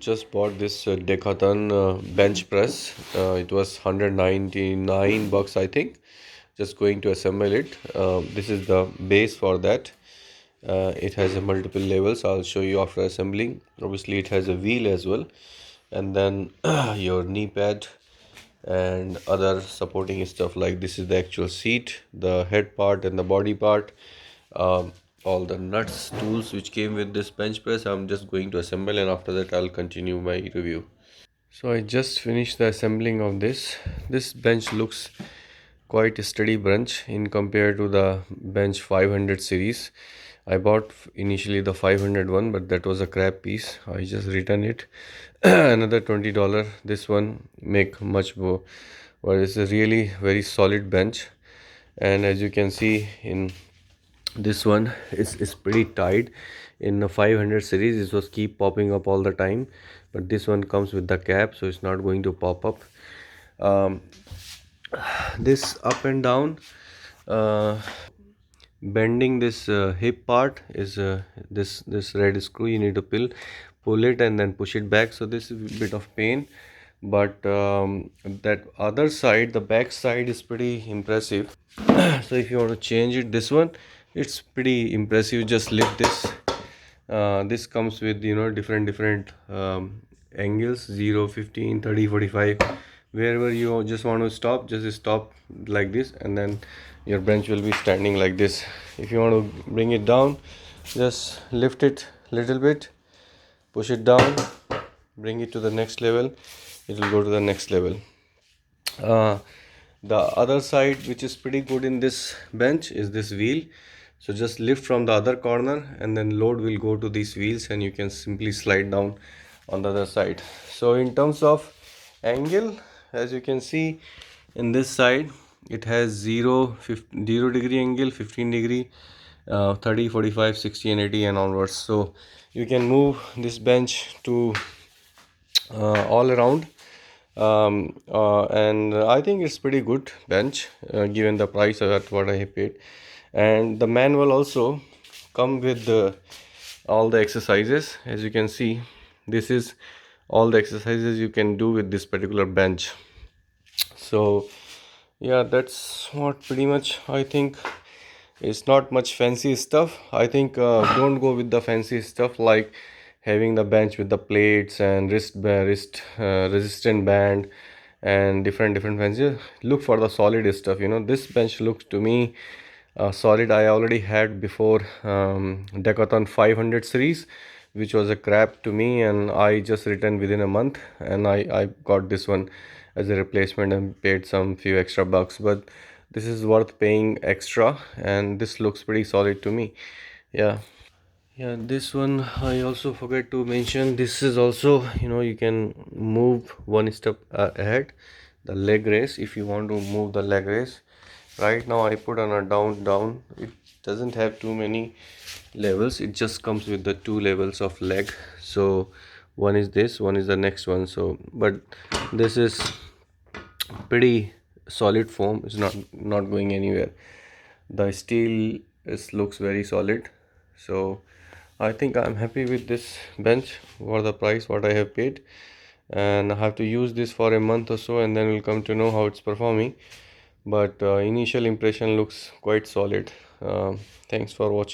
Just bought this Decathlon bench press. It was 199 bucks, I think. Just going to assemble it. This is the base for that. It has a multiple levels. I'll show you after assembling. Obviously, it has a wheel as well, and then your knee pad and other supporting stuff. Like this is the actual seat, the head part and the body part. um, all the nuts tools which came with this bench press. I'm just going to assemble, and after that I'll continue my review. So I just finished the assembling of this bench. Looks quite a steady bench in compared to the bench 500 series. I bought initially the 500 one, but that was a crap piece. I just returned it. Another $20. This one make much more, but it's a really very solid bench. And as you can see in this one is pretty tight. In the 500 series this was keep popping up all the time, but this one comes with the cap, so it's not going to pop up. um, this up and down, uh, bending this hip part is this red screw. You need to pull it and then push it back, so this is a bit of pain. But that other side, the back side, is pretty impressive. So if you want to change it, this one, it's pretty impressive. Just lift this. This comes with different angles, 0, 15, 30, 45. Wherever you just want to stop, just stop like this, and then your bench will be standing like this. If you want to bring it down, just lift it little bit, push it down, bring it to the next level, it will go to the next level. uh, the other side which is pretty good in this bench is this wheel. So just lift from the other corner, and then load will go to these wheels, and you can simply slide down on the other side. So in terms of angle, as you can see in this side, it has 0 degree angle, 15 degree, 30, 45, 60 and 80 and onwards. So you can move this bench to all around. And I think it's pretty good bench, given the price at what I have paid. And the manual also come with all the exercises. As you can see, this is all the exercises you can do with this particular bench. So yeah, that's what pretty much I think. It's not much fancy stuff. I think don't go with the fancy stuff like having the bench with the plates and wrist resistant band and different fancy. Look for the solid stuff. This bench looks to me solid. I already had before Decathlon 500 series, which was a crap to me, and I just returned within a month, and I got this one as a replacement and paid some few extra bucks. But this is worth paying extra, and this looks pretty solid to me. Yeah. Yeah, this one I also forget to mention. This is also, you can move one step ahead, the leg raise. If you want to move the leg raise, right now I put on a down. It doesn't have too many levels. It just comes with the 2 levels of leg. So one is this, one is the next one. So but this is pretty solid foam. It's not going anywhere. The steel looks very solid. So I think I'm happy with this bench for the price what I have paid, and I have to use this for a month or so, and then we'll come to know how it's performing. But initial impression looks quite solid. Thanks for watching.